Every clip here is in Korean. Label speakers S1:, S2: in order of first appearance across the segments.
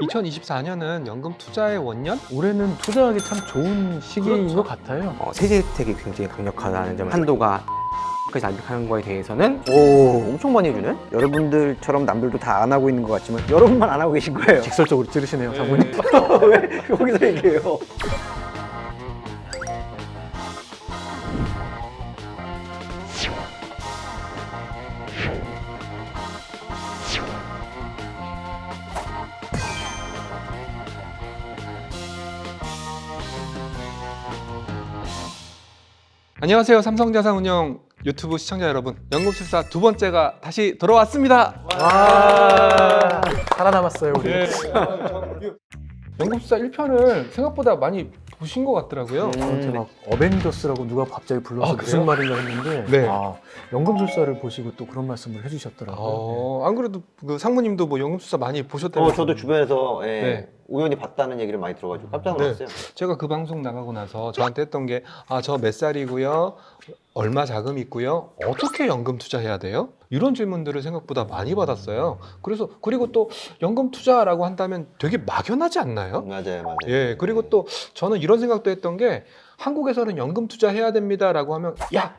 S1: 2024년은 연금 투자의 원년?
S2: 올해는 투자하기 참 좋은 시기인 것 같아요.
S3: 세제 혜택이 굉장히 강력하다는 점, 한도가 까지 납입하는 거에 대해서는
S4: 오, 엄청 많이 해주네? 여러분들처럼 남들도 다 안 하고 있는 것 같지만 여러분만 안 하고 계신 거예요.
S2: 직설적으로 찌르시네요, 사모님.
S4: 왜 여기서 얘기해요?
S1: 안녕하세요. 삼성자산운용 유튜브 시청자 여러분. 연금술사 두 번째가 다시 돌아왔습니다.
S2: 와, 살아남았어요, 우리.
S1: 연금술사 1편을 생각보다 많이 보신 것 같더라고요.
S2: 저한테 막 어벤져스라고 누가 갑자기 불러서
S1: 아,
S2: 무슨
S1: 그래요?
S2: 말인가 했는데
S1: 네.
S2: 연금술사를 보시고 또 그런 말씀을 해주셨더라고요.
S1: 안 그래도 그 상무님도 뭐 연금술사 많이 보셨다면서요?
S4: 저도 주변에서
S1: 네.
S4: 우연히 봤다는 얘기를 많이 들어가지고 깜짝 놀랐어요.
S1: 제가 그 방송 나가고 나서 저한테 했던 게 저 몇 살이고요, 얼마 자금 있고요, 어떻게 연금 투자해야 돼요? 이런 질문들을 생각보다 많이 받았어요. 그리고 또 연금 투자라고 한다면 되게 막연하지 않나요?
S4: 맞아요, 맞아요.
S1: 예, 그리고 또 저는 이런 생각도 했던 게 한국에서는 연금 투자해야 됩니다라고 하면 야,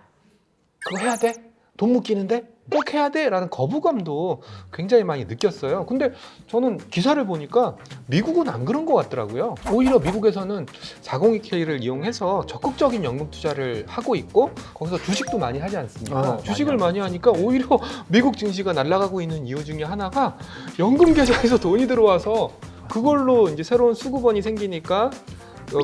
S1: 그거 해야 돼? 돈 묶이는데? 꼭 해야 돼? 라는 거부감도 굉장히 많이 느꼈어요. 근데 저는 기사를 보니까 미국은 안 그런 것 같더라고요. 오히려 미국에서는 402K를 이용해서 적극적인 연금 투자를 하고 있고 거기서 주식도 많이 하지 않습니까? 주식을 많이 하니까 오히려 미국 증시가 날아가고 있는 이유 중에 하나가 연금 계좌에서 돈이 들어와서 그걸로 이제 새로운 수급원이 생기니까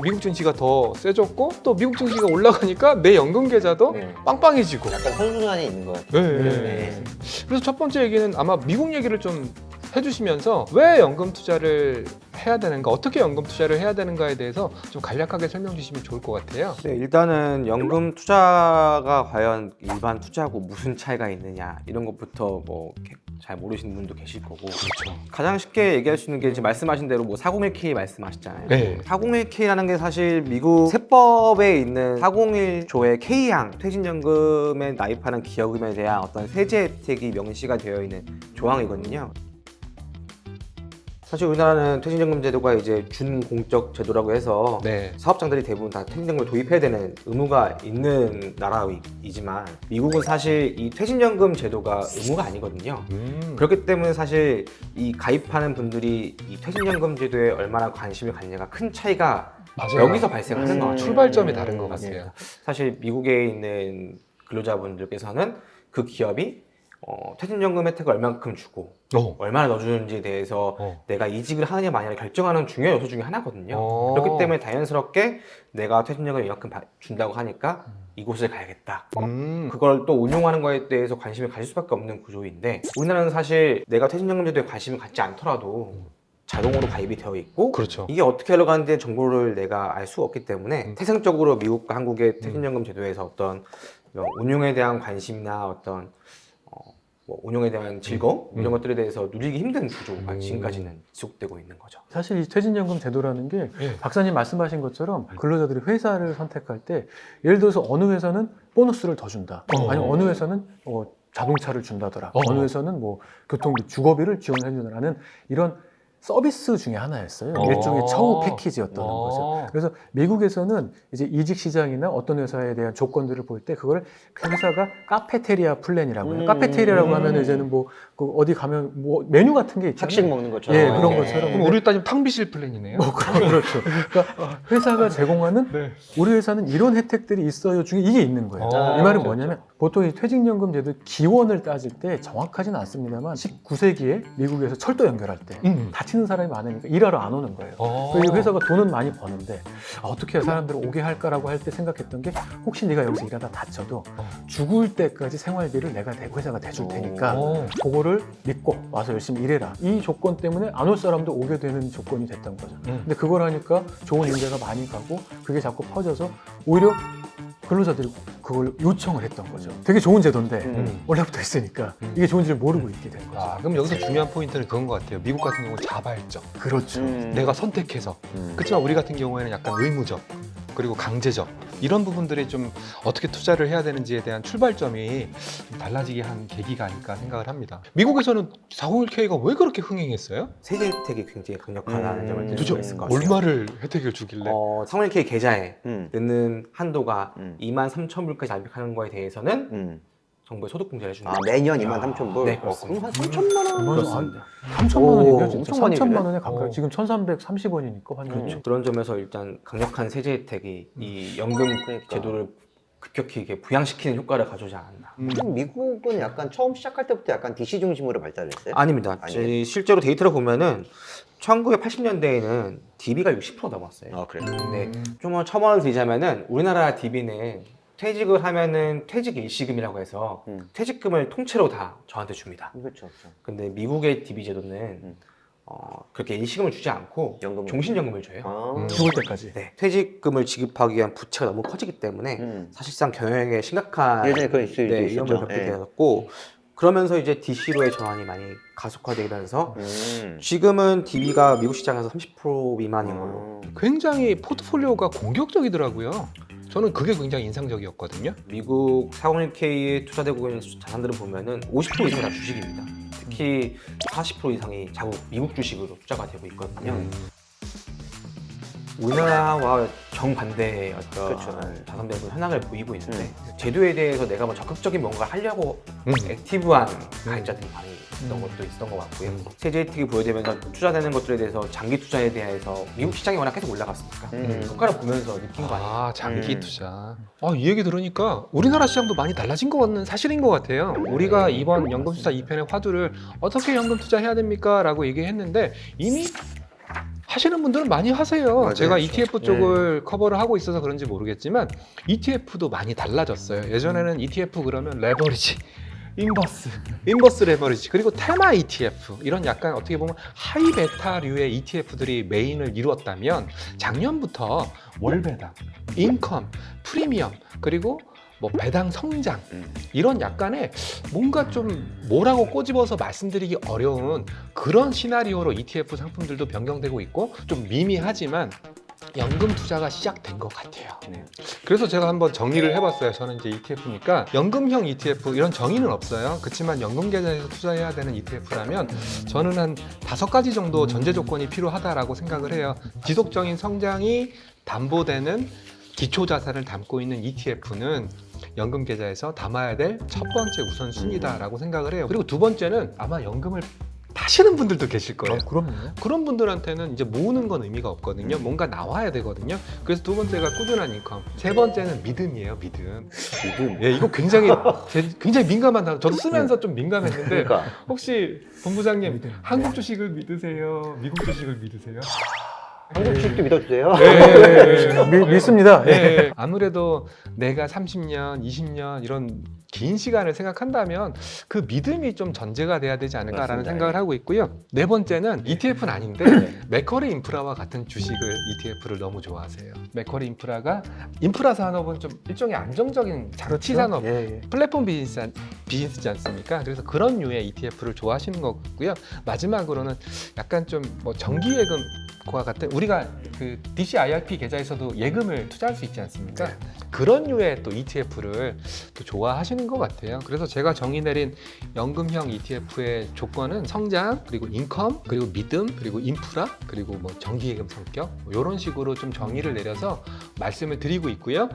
S1: 미국 증시가 더 세졌고 또 미국 증시가 올라가니까 내 연금 계좌도
S4: 네.
S1: 빵빵해지고.
S4: 약간 선순환이 있는 것 같아요.
S1: 네. 그래서 첫 번째 얘기는 아마 미국 얘기를 좀 해주시면서 왜 연금 투자를 해야 되는가, 어떻게 연금 투자를 해야 되는가에 대해서 좀 간략하게 설명 주시면 좋을 것 같아요.
S3: 네, 일단은 연금 투자가 과연 일반 투자하고 무슨 차이가 있느냐 이런 것부터 뭐 잘 모르시는 분도 계실 거고.
S1: 그렇죠.
S3: 가장 쉽게 얘기할 수 있는 게 지금 말씀하신 대로 뭐 401k 말씀하셨잖아요.
S1: 네.
S3: 401k라는 게 사실 미국 세법에 있는 401조의 K항 퇴직연금에 나입하는 기여금에 대한 어떤 세제 혜택이 명시가 되어 있는 조항이거든요. 사실 우리나라는 퇴직연금 제도가 이제 준공적 제도라고 해서
S1: 네.
S3: 사업장들이 대부분 다 퇴직연금을 도입해야 되는 의무가 있는 나라이지만 미국은 사실 이 퇴직연금 제도가 의무가 아니거든요. 그렇기 때문에 사실 이 가입하는 분들이 이 퇴직연금 제도에 얼마나 관심을 갖느냐가 큰 차이가
S1: 맞아요.
S3: 여기서 발생하는 것 같아요.
S1: 출발점이 다른 것 같아요.
S3: 네. 사실 미국에 있는 근로자분들께서는 그 기업이 퇴직연금 혜택을 얼만큼 주고 얼마나 넣어주는지에 대해서 내가 이직을 하느냐 마느냐를 결정하는 중요한 요소 중에 하나거든요. 그렇기 때문에 자연스럽게 내가 퇴직연금을 이만큼 준다고 하니까 이곳을 가야겠다. 그걸 또 운용하는 거에 대해서 관심을 가질 수밖에 없는 구조인데 우리나라는 사실 내가 퇴직연금 제도에 관심을 갖지 않더라도 자동으로 가입이 되어 있고
S1: 그렇죠.
S3: 이게 어떻게 흘러가는지 정보를 내가 알 수가 없기 때문에 태생적으로 미국과 한국의 퇴직연금 제도에서 어떤 운용에 대한 관심이나 어떤 뭐 운용에 대한 즐거움 이런 것들에 대해서 누리기 힘든 구조가 지금까지는 지속되고 있는 거죠.
S2: 사실 이 퇴직연금 제도라는 게 박사님 말씀하신 것처럼 근로자들이 회사를 선택할 때 예를 들어서 어느 회사는 보너스를 더 준다. 아니면 어느 회사는 자동차를 준다더라. 어느 회사는 뭐 교통비, 주거비를 지원해 주다라는 이런 서비스 중에 하나였어요. 일종의 처우 패키지였다는 거죠. 그래서 미국에서는 이제 이직 시장이나 어떤 회사에 대한 조건들을 볼 때 그걸 그 회사가 카페테리아 플랜이라고 해요. 카페테리아라고 하면 이제는 뭐 어디 가면 뭐 메뉴 같은 게 있잖아요.
S4: 학식 먹는 것처럼.
S2: 예, 그런 것처럼.
S1: 그럼 우리 따지면 탕비실 플랜이네요.
S2: 그렇죠. 그러니까 회사가 제공하는
S1: 네.
S2: 우리 회사는 이런 혜택들이 있어요 중에 이게 있는 거예요. 이 말은 뭐냐면 보통 이 퇴직연금 제도 기원을 따질 때 정확하지는 않습니다만 19세기에 미국에서 철도 연결할 때 다치는 사람이 많으니까 일하러 안 오는 거예요. 그래서 이 회사가 돈은 많이 버는데 어떻게 사람들을 오게 할까라고 할 때 생각했던 게 혹시 네가 여기서 일하다 다쳐도 죽을 때까지 생활비를 내가 회사가 대줄 테니까 그거를 믿고 와서 열심히 일해라. 이 조건 때문에 안 올 사람도 오게 되는 조건이 됐던 거죠. 근데 그걸 하니까 좋은 인재가 많이 가고 그게 자꾸 퍼져서 오히려 근로자들이 그걸 요청을 했던 거죠. 되게 좋은 제도인데 원래부터 있으니까 이게 좋은지를 모르고 있게 된 거죠.
S1: 그럼 여기서 중요한 포인트는 그건 것 같아요. 미국 같은 경우는 자발적.
S2: 그렇죠.
S1: 내가 선택해서. 그렇지만 우리 같은 경우에는 약간 의무적. 그리고 강제적 이런 부분들이 좀 어떻게 투자를 해야 되는지에 대한 출발점이 좀 달라지게 한 계기가 아닐까 생각을 합니다. 미국에서는 401k가 왜 그렇게 흥행했어요?
S3: 세제 혜택이 굉장히 강력하다는 점을 들
S1: 그죠?
S3: 수가 있을 것 같아요.
S1: 얼마를 혜택을 주길래?
S3: 401k 계좌에
S4: 음.
S3: 넣는 한도가
S4: 음.
S3: 23,000불까지 압력하는 거에 대해서는
S4: 음.
S3: 정부의 소득공제를 해주는
S4: 아,
S3: 거죠.
S4: 매년 23,000불?
S3: 네, 그렇습니다.
S4: 그럼 한 3천만 원?
S3: 그렇습니다.
S2: 3천만
S4: 오,
S2: 원이네요. 진짜.
S4: 엄청 많이
S2: 3천만
S4: 주네.
S2: 원에 가까이. 지금 1,330원이니까 환율이.
S4: 그렇죠.
S3: 그런 점에서 일단 강력한 세제 혜택이 이 연금
S4: 그러니까.
S3: 제도를 급격히 이게 부양시키는 효과를 가져오지 않았나.
S4: 그럼 미국은 약간 처음 시작할 때부터 약간 DC 중심으로 발달했어요?
S3: 아닙니다.
S4: 아니에요?
S3: 실제로 데이터를 보면은 1980년대에는 DB가 60% 넘었어요.
S4: 아, 그래요?
S3: 근데 좀 첨언을 드리자면은 우리나라 DB는 퇴직을 하면은 퇴직 일시금이라고 해서 퇴직금을 통째로 다 저한테 줍니다.
S4: 그렇죠. 그렇죠.
S3: 근데 미국의 DB 제도는 그렇게 일시금을 주지 않고
S4: 연금을
S3: 종신연금을 줘요.
S4: 아.
S2: 죽을 때까지.
S3: 네, 퇴직금을 지급하기 위한 부채가 너무 커지기 때문에 사실상 경영에 심각한
S4: 예전에 그런 이슈도
S3: 네,
S4: 있었죠.
S3: 위험을 겪게
S4: 예.
S3: 되었고 그러면서 이제 DC로의 전환이 많이 가속화되면서
S4: 음.
S3: 지금은 DB가 미국 시장에서 30% 미만인 걸로
S1: 굉장히 포트폴리오가 공격적이더라고요. 저는 그게 굉장히 인상적이었거든요.
S3: 미국 401k에 투자되고 있는 자산들을 보면은 50% 이상이 다 주식입니다. 특히 40% 이상이 자국 미국 주식으로 투자가 되고 있거든요. 우리나라와 정반대의 어떤
S4: 그렇죠.
S3: 자산 배분 현황을 보이고 있는데 제도에 대해서 내가 뭐 적극적인 뭔가를 하려고
S1: 음.
S3: 액티브한 가입자들이 많이 있던 것도 있었던 것 같고요. 세제 혜택이 부여되면서 투자되는 것들에 대해서 장기 투자에 대해서 미국 시장이 워낙 계속 올라갔으니까 효과를 보면서 느낀 거 아니에요?
S1: 아, 장기 투자. 이 얘기 들으니까 우리나라 시장도 많이 달라진 것 같는 사실인 것 같아요. 우리가 이번 연금 투자 2편의 화두를 어떻게 연금 투자해야 됩니까? 라고 얘기했는데 이미 하시는 분들은 많이 하세요.
S4: 맞아요.
S1: 제가 ETF 쪽을 커버를 하고 있어서 그런지 모르겠지만 ETF도 많이 달라졌어요. 예전에는 ETF 그러면 레버리지, 인버스 레버리지, 그리고 테마 ETF 이런 약간 어떻게 보면 하이 베타류의 ETF들이 메인을 이루었다면 작년부터 월배당, 인컴, 프리미엄 그리고 뭐 배당 성장 이런 약간의 뭔가 좀 뭐라고 꼬집어서 말씀드리기 어려운 그런 시나리오로 ETF 상품들도 변경되고 있고 좀 미미하지만 연금 투자가 시작된 것 같아요. 그래서 제가 한번 정리를 해봤어요. 저는 이제 ETF니까 연금형 ETF 이런 정의는 없어요. 그렇지만 연금 계좌에서 투자해야 되는 ETF라면 저는 한 5가지 정도 전제 조건이 필요하다라고 생각을 해요. 지속적인 성장이 담보되는 기초 자산을 담고 있는 ETF는 연금 계좌에서 담아야 될 첫 번째 우선순위다라고 생각을 해요. 그리고 두 번째는 아마 연금을 타시는 분들도 계실 거예요.
S2: 그럼요.
S1: 그런 분들한테는 이제 모으는 건 의미가 없거든요. 뭔가 나와야 되거든요. 그래서 두 번째가 꾸준한 인컴. 세 번째는 믿음이에요, 믿음. 예, 이거 굉장히 민감한 단어. 저도 쓰면서 좀 민감했는데
S4: 그러니까.
S1: 혹시 본부장님 한국 주식을 믿으세요? 미국 주식을 믿으세요?
S4: 한국 주식도 믿어주세요.
S2: 믿습니다.
S1: 네. 아무래도 내가 30년, 20년 이런 긴 시간을 생각한다면 그 믿음이 좀 전제가 돼야 되지 않을까라는
S4: 맞습니다.
S1: 생각을 하고 있고요. 네 번째는 ETF는 아닌데 맥쿼리 인프라와 같은 주식을 ETF를 너무 좋아하세요. 맥쿼리 인프라가 인프라 산업은 좀 일종의 안정적인 장치 산업,
S2: 예.
S1: 플랫폼 비즈니스지 않습니까? 그래서 그런 류의 ETF를 좋아하시는 것 같고요. 마지막으로는 약간 좀 뭐 정기예금과 같은 우리가 그 DC IRP 계좌에서도 예금을 투자할 수 있지 않습니까? 그런 류의 또 ETF를 또 좋아하시는 것 같아요. 그래서 제가 정의 내린 연금형 ETF의 조건은 성장, 그리고 인컴, 그리고 믿음, 그리고 인프라, 그리고 뭐 정기예금 성격 이런 식으로 좀 정의를 내려서 말씀을 드리고 있고요.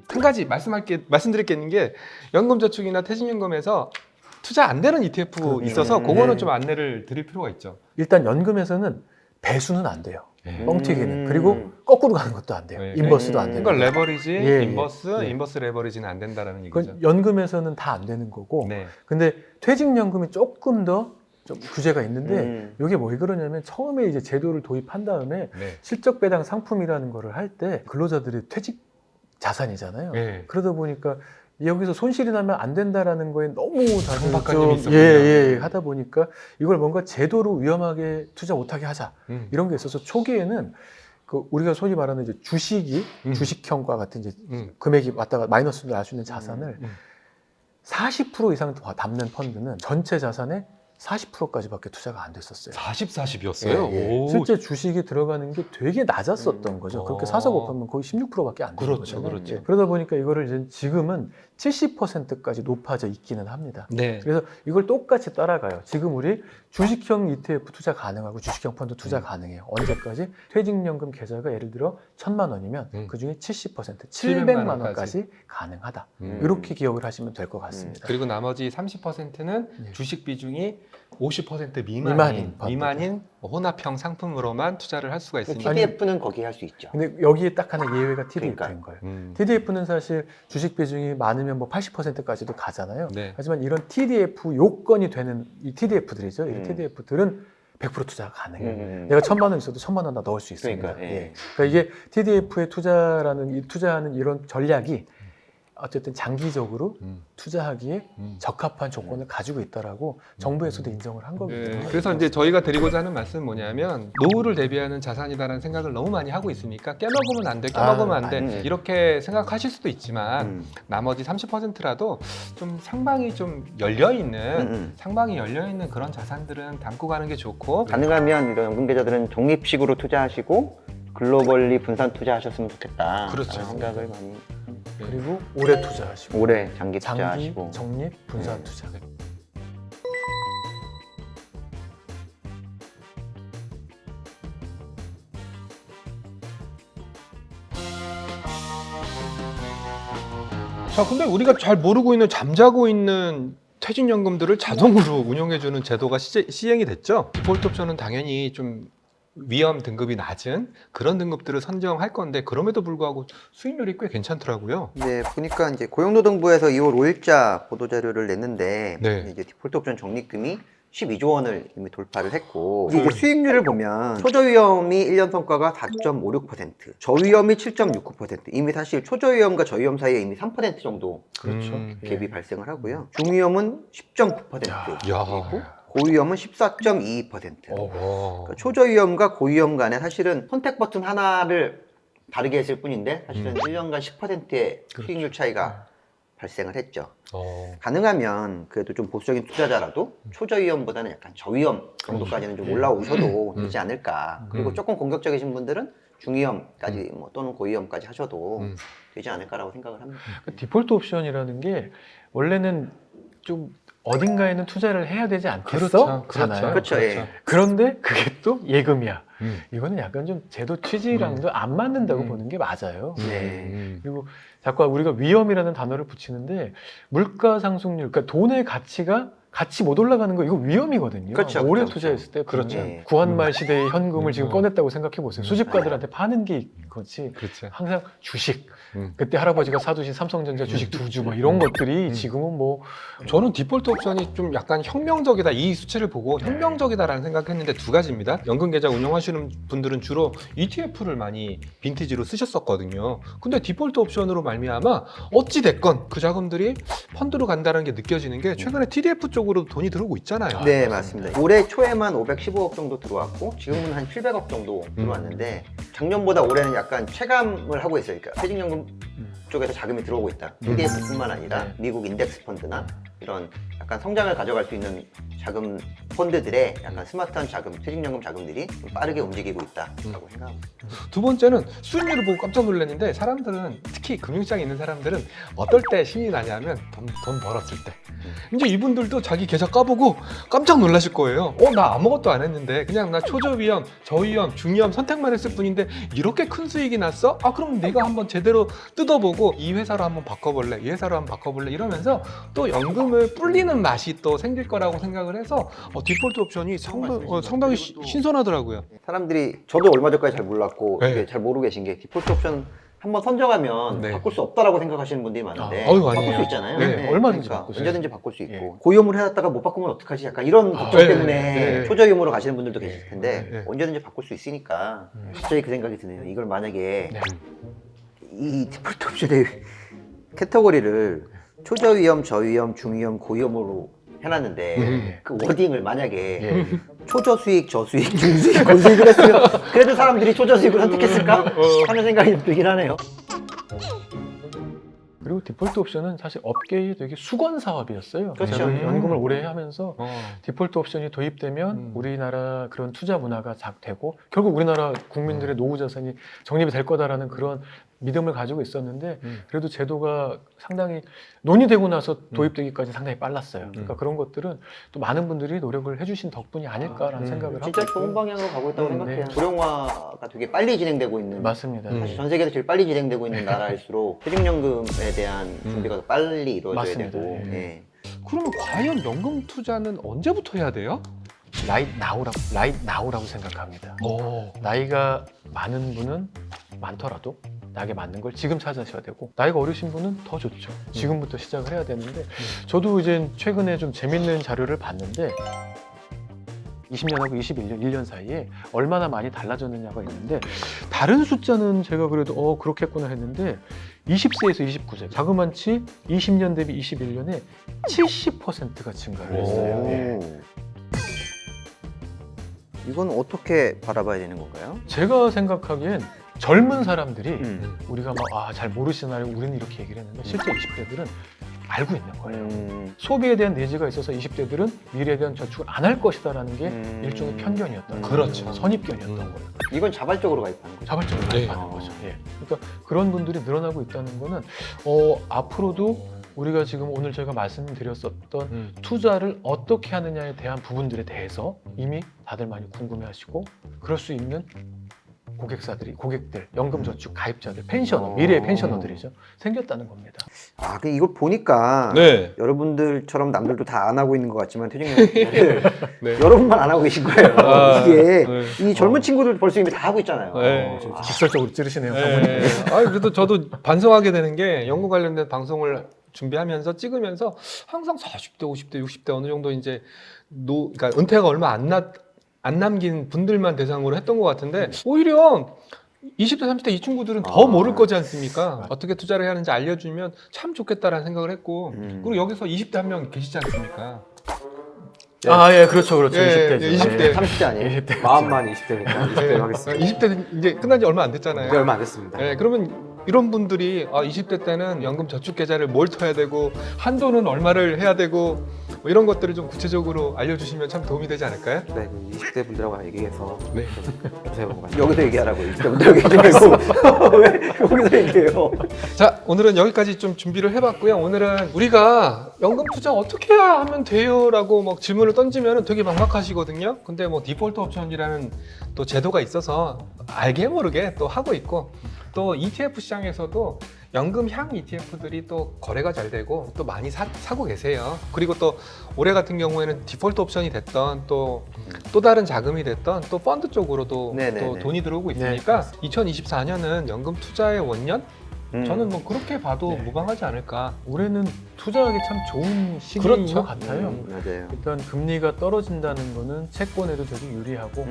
S1: 한 가지 말씀드릴 게 있는 게 연금저축이나 퇴직연금에서 투자 안 되는 ETF 있어서 그거는 좀 안내를 드릴 필요가 있죠.
S2: 일단 연금에서는 배수는 안 돼요.
S1: 네.
S2: 뻥튀기는. 그리고 거꾸로 가는 것도 안 돼요.
S1: 네.
S2: 인버스도 안 되는
S1: 그러니까
S2: 거예요.
S1: 레버리지,
S2: 예, 예.
S1: 인버스 레버리지는 안 된다는 얘기죠.
S2: 그건 연금에서는 다 안 되는 거고.
S1: 네.
S2: 근데 퇴직연금이 조금 더 좀 규제가 있는데 이게 왜 그러냐면 처음에 이제 제도를 도입한 다음에
S1: 네.
S2: 실적 배당 상품이라는 거를 할 때 근로자들이 퇴직 자산이잖아요.
S1: 네.
S2: 그러다 보니까 여기서 손실이 나면 안 된다라는 거에 너무 다들
S1: 강박관념이
S2: 좀
S1: 있었구나.
S2: 하다 보니까 이걸 뭔가 제도로 위험하게 투자 못하게 하자 이런 게 있어서 초기에는 그 우리가 소위 말하는 이제 주식이 주식형과 같은 이제 금액이 왔다가 마이너스도 날 수 있는 자산을 40% 이상 더 담는 펀드는 전체 자산의 40%까지밖에 투자가 안 됐었어요.
S1: 40, 40이었어요?
S2: 예. 실제 주식이 들어가는 게 되게 낮았었던 거죠. 그렇게 사서 곱하면 거의 16%밖에 안 되는
S1: 그렇죠,
S2: 거잖아요.
S1: 그렇죠.
S2: 예. 그러다 보니까 이거를 이제 지금은 70%까지 높아져 있기는 합니다.
S1: 네.
S2: 그래서 이걸 똑같이 따라가요. 지금 우리 주식형 ETF 투자 가능하고 주식형 펀드 투자 가능해요. 언제까지? 퇴직연금 계좌가 예를 들어 1,000만 원이면 그중에 70% 700만 원까지 가능하다. 이렇게 기억을 하시면 될 것 같습니다.
S1: 그리고 나머지 30%는
S2: 예.
S1: 주식 비중이 50%
S2: 미만인
S1: 미만인 혼합형 상품으로만 투자를 할 수가 있습니다.
S4: TDF는 거기 할 수 있죠.
S2: 근데 여기에 딱 하나 예외가 TDF인
S4: 그러니까요.
S2: 거예요. TDF는 사실 주식 비중이 많으면 뭐 80%까지도 가잖아요.
S1: 네.
S2: 하지만 이런 TDF 요건이 되는 이 TDF들이죠. 이 TDF들은 100% 투자가 가능해요. 내가 1,000만 원 있어도 1,000만 원 다 넣을 수 있습니다.
S4: 그러니까, 예.
S2: 그러니까 이게 TDF에 투자하는 이런 전략이 어쨌든 장기적으로 투자하기에 적합한 조건을 가지고 있다라고 정부에서도 인정을 한 겁니다.
S1: 네, 그래서 이제 저희가 드리고자 하는 말씀은 뭐냐면 노후를 대비하는 자산이다라는 생각을 너무 많이 하고 있으니까 깨먹으면 안 돼, 깨먹으면 안 돼 이렇게 생각하실 수도 있지만 나머지 30%라도 좀 상방이 좀 열려 있는 상방이 열려 있는 그런 자산들은 담고 가는 게 좋고
S4: 가능하면 이런 연금 계좌들은 독립식으로 투자하시고 글로벌리 분산 투자하셨으면 좋겠다.
S1: 그렇죠.
S4: 라는 생각을 많이
S2: 그리고 오래 투자하시고
S4: 오래 장기
S2: 장기,
S4: 투자하시고
S2: 적립, 분산 투자.
S1: 자, 근데 우리가 잘 모르고 있는 잠자고 있는 퇴직연금들을 자동으로 운용해주는 제도가 시행이 됐죠. 디폴트 옵션은 당연히 좀 위험 등급이 낮은 그런 등급들을 선정할 건데 그럼에도 불구하고 수익률이 꽤 괜찮더라고요.
S4: 네, 보니까 이제 고용노동부에서 2월 5일자 보도자료를 냈는데
S1: 네.
S4: 이제 디폴트 옵션 적립금이 12조 원을 이미 돌파를 했고 이게 수익률을 보면 초저위험이 1년 성과가 4.56%, 저위험이 7.69%. 이미 사실 초저위험과 저위험 사이에 이미 3% 정도
S2: 그렇죠.
S4: 갭이 발생을 하고요. 중위험은 10.9%,
S1: 야.
S4: 그리고 고위험은 14.22%. 그러니까 초저위험과 고위험 간에 사실은 선택 버튼 하나를 다르게 했을 뿐인데 사실은 1년간 10%의 수익률 차이가 발생을 했죠. 가능하면 그래도 좀 보수적인 투자자라도 초저위험보다는 약간 저위험 정도까지는 좀 올라오셔도 되지 않을까. 그리고 조금 공격적이신 분들은 중위험까지 뭐 또는 고위험까지 하셔도 되지 않을까라고 생각을 합니다.
S2: 디폴트 옵션이라는 게 원래는 좀 어딘가에는 투자를 해야 되지 않겠어?
S1: 그렇죠.
S2: 잖아요.
S4: 그렇죠. 예.
S2: 그런데 그게 또 예금이야. 이거는 약간 좀 제도 취지랑도 안 맞는다고 보는 게 맞아요.
S4: 네.
S2: 그리고 자꾸 우리가 위험이라는 단어를 붙이는데 물가 상승률, 그러니까 돈의 가치가 같이 못 올라가는 거 이거 위험이거든요.
S4: 그렇죠,
S2: 오래
S4: 그렇죠.
S2: 투자했을 때
S1: 그렇죠.
S2: 보면 구한말 시대의 현금을 지금 꺼냈다고 생각해 보세요. 수집가들한테 파는 게 이거지.
S1: 그렇죠.
S2: 항상 주식. 그때 할아버지가 사두신 삼성전자 주식 2주 막 이런 것들이 지금은 뭐
S1: 저는 디폴트 옵션이 좀 약간 혁명적이다 이 수치를 보고 혁명적이다라는 생각했는데 두 가지입니다. 연금 계좌 운영하시는 분들은 주로 ETF를 많이 빈티지로 쓰셨었거든요. 근데 디폴트 옵션으로 말미암아 어찌 됐건 그 자금들이 펀드로 간다는 게 느껴지는 게 최근에 TDF 쪽으로 돈이 들어오고 있잖아요.
S4: 네, 맞습니다. 올해 초에만 515억 정도 들어왔고 지금은 한 700억 정도 들어왔는데 작년보다 올해는 약간 체감을 하고 있어요. 그러니까 퇴직연금 쪽에서 자금이 들어오고 있다. TDF뿐만 아니라 미국 인덱스 펀드나 이런 약간 성장을 가져갈 수 있는 자금 펀드들의 약간 스마트한 자금, 퇴직연금 자금들이 좀 빠르게 움직이고 있다라고 생각합니다.
S1: 두 번째는 수익률을 보고 깜짝 놀랐는데 사람들은 특히 금융시장에 있는 사람들은 어떨 때 신이 나냐면 돈 벌었을 때 이제 이분들도 자기 계좌 까보고 깜짝 놀라실 거예요. 나 아무것도 안 했는데 그냥 나 초저위험, 저위험, 중위험 선택만 했을 뿐인데 이렇게 큰 수익이 났어? 그럼 내가 한번 제대로 뜯어보고 이 회사로 한번 바꿔볼래, 이 회사로 한번 바꿔볼래 이러면서 또 연금을 불리는 맛이 또 생길 거라고 생각을 해서 디폴트 옵션이 상당히 신선하더라고요.
S4: 사람들이 저도 얼마 전까지 잘 몰랐고
S1: 네.
S4: 이게 잘 모르고 계신 게 디폴트 옵션 한번 선정하면
S1: 네.
S4: 바꿀 수 없다라고 생각하시는 분들이 많은데
S1: 아니에요.
S4: 바꿀 수 있잖아요.
S1: 네,
S2: 얼마든지
S4: 그러니까
S2: 바꿀 수
S4: 언제든지 바꿀 수 있고
S2: 예.
S4: 고위험을 해놨다가 못 바꾸면 어떡하지? 약간 이런 걱정
S1: 네,
S4: 때문에
S1: 네.
S4: 초저위험으로 가시는 분들도 계실 텐데
S1: 네.
S4: 언제든지 바꿀 수 있으니까 갑자기 그 생각이 드네요. 이걸 만약에 이 디폴트 옵션의 캐터고리를 초저위험, 저위험, 중위험, 고위험으로 해놨는데 그 워딩을 만약에 초저수익, 저수익, 중수익, 고수익을 했으면 그래도 사람들이 초저수익을 선택했을까? 하는 생각이 좀 들긴 하네요.
S2: 그리고 디폴트 옵션은 사실 업계의 되게 수건 사업이었어요.
S4: 그렇죠.
S2: 제가 연금을 오래 하면서
S1: 어.
S2: 디폴트 옵션이 도입되면 우리나라 그런 투자 문화가 되고 결국 우리나라 국민들의 노후 자산이 적립이 될 거다라는 그런 믿음을 가지고 있었는데 그래도 제도가 상당히 논의되고 나서 도입되기까지 상당히 빨랐어요. 그러니까 그런 것들은 또 많은 분들이 노력을 해주신 덕분이 아닐까라는 생각을 하고
S4: 진짜
S2: 있고.
S4: 좋은 방향으로 가고 있다고 생각해요.
S2: 네.
S4: 고령화가 되게 빨리 진행되고 있는
S2: 맞습니다.
S4: 사실 전 세계에서 제일 빨리 진행되고 있는 나라일수록 퇴직연금에 대한 준비가 더 빨리 이루어져야
S2: 맞습니다.
S4: 되고
S2: 예.
S4: 예.
S1: 그러면 과연 연금 투자는 언제부터 해야 돼요?
S2: 라이트 나우라고 생각합니다.
S1: 오.
S2: 나이가 많은 분은 많더라도 나에게 맞는 걸 지금 찾으셔야 되고 나이가 어리신 분은 더 좋죠. 지금부터 시작을 해야 되는데 저도 이제 최근에 좀 재밌는 자료를 봤는데 20년하고 21년, 1년 사이에 얼마나 많이 달라졌느냐가 있는데 다른 숫자는 제가 그래도 그렇겠구나 했는데 20세에서 29세 자그만치 20년 대비 21년에 70%가 증가를 했어요. 예.
S4: 오. 이건 어떻게 바라봐야 되는 건가요?
S2: 제가 생각하기엔 젊은 사람들이
S4: 음.
S2: 우리가 막 잘 모르시나요? 우리는 이렇게 얘기를 했는데 실제 20대들은 알고 있는 거예요. 소비에 대한 내지가 있어서 20대들은 미래에 대한 저축을 안 할 것이다라는 게 일종의 편견이었던 거예요.
S1: 그렇죠.
S2: 선입견이었던 거예요.
S4: 이건 자발적으로 가입하는 거죠.
S2: 자발적으로
S1: 네.
S2: 가입하는 거죠. 예. 그러니까 그런 분들이 늘어나고 있다는 거는 앞으로도 우리가 지금 오늘 제가 말씀드렸었던 투자를 어떻게 하느냐에 대한 부분들에 대해서 이미 다들 많이 궁금해하시고 그럴 수 있는 고객들, 연금저축 가입자들, 펜셔너, 미래의 펜셔너들이죠. 생겼다는 겁니다.
S4: 아, 이거 보니까
S1: 네.
S4: 여러분들처럼 남들도 다 안 하고 있는 것 같지만 퇴직연금을
S1: 네.
S4: 여러분만 안 하고 계신 거예요.
S1: 아,
S4: 이게
S1: 네.
S4: 이 젊은 친구들 벌써 이미 다 하고 있잖아요.
S1: 네.
S2: 직설적으로 찌르시네요.
S1: 네. 그래도 저도 반성하게 되는 게 연구 관련된 방송을 준비하면서 찍으면서 항상 40대, 50대, 60대 어느 정도 이제 그러니까 은퇴가 얼마 안 남긴 분들만 대상으로 했던 것 같은데 오히려 20대, 30대 이 친구들은 더 모를 거지 않습니까? 어떻게 투자를 해야 하는지 알려주면 참 좋겠다라는 생각을 했고 그리고 여기서 20대 한 명 계시지 않습니까?
S2: 예, 그렇죠.
S1: 예,
S2: 20대죠.
S1: 20대.
S4: 30대 아니에요?
S3: 마음만 20대니까 20대로 하겠습니다.
S1: 20대는 이제 끝난 지 얼마 안 됐잖아요.
S3: 네, 얼마 안 됐습니다.
S1: 네, 그러면 이런 분들이 20대 때는 연금 저축 계좌를 뭘 터야 되고 한도는 얼마를 해야 되고 뭐 이런 것들을 좀 구체적으로 알려주시면 참 도움이 되지 않을까요?
S3: 네, 20대 분들하고 얘기해서
S1: 네.
S3: 조사해보고 가시죠.
S4: 여기서 얘기하라고. 이때부터 얘기하지 말고 왜 여기서 얘기해요?
S1: 자, 오늘은 여기까지 좀 준비를 해봤고요. 오늘은 우리가 연금 투자 어떻게 해야 하면 돼요라고 막 질문을 던지면 되게 막막하시거든요. 근데 뭐 디폴트 옵션이라는 또 제도가 있어서 알게 모르게 또 하고 있고 또 ETF 시장에서도 연금형 ETF들이 또 거래가 잘 되고 또 많이 사고 계세요. 그리고 또 올해 같은 경우에는 디폴트 옵션이 됐던 또 다른 자금이 됐던 또 펀드 쪽으로도
S4: 네네네.
S1: 또 돈이 들어오고 있으니까 2024년은 연금 투자의 원년? 저는 뭐 그렇게 봐도 무방하지 않을까.
S2: 올해는 투자하기 참 좋은 시기인
S1: 그렇죠.
S2: 것 같아요.
S4: 맞아요.
S2: 일단 금리가 떨어진다는 거는 채권에도 되게 유리하고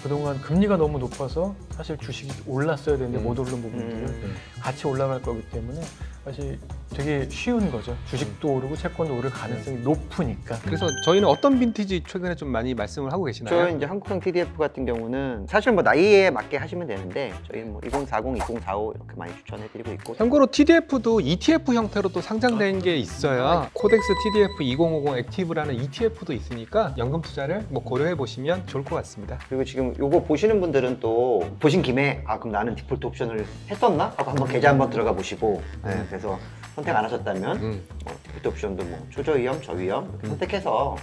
S2: 그동안 금리가 너무 높아서 사실 주식이 올랐어야 되는데 못 오른 부분들은 같이 올라갈 거기 때문에 사실 되게 쉬운 거죠. 주식도 오르고 채권도 오를 가능성이 높으니까.
S1: 그래서 저희는 어떤 빈티지 최근에 좀 많이 말씀을 하고 계시나요?
S4: 저희 이제 한국형 TDF 같은 경우는 사실 뭐 나이에 맞게 하시면 되는데 저희는 뭐 2040, 2045 이렇게 많이 추천해드리고 있고
S1: 참고로 TDF도 ETF 형태로 또 상장된 게 있어요. 코덱스 TDF 2050 액티브라는 ETF도 있으니까 연금 투자를 뭐 고려해 보시면 좋을 것 같습니다.
S4: 그리고 지금 요거 보시는 분들은 또 보신 김에 그럼 나는 디폴트 옵션을 했었나? 하고 한번 계좌 한번 들어가 보시고 네, 그래서 선택 안 하셨다면 디폴트 옵션도 뭐 초저위험, 저위험 이렇게 선택해서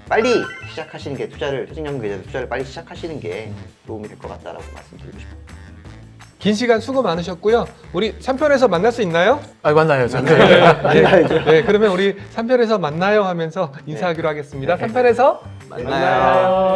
S4: 빨리 시작하시는 게 퇴직연금 계좌 투자를 빨리 시작하시는 게 도움이 될 것 같다라고 말씀드리고 싶어요.
S1: 긴 시간 수고 많으셨고요. 우리 3편에서 만날 수 있나요?
S2: 만나요. 저는.
S1: 네, 그러면 우리 3편에서 만나요 하면서 인사하기로 하겠습니다. 3편에서 만나요.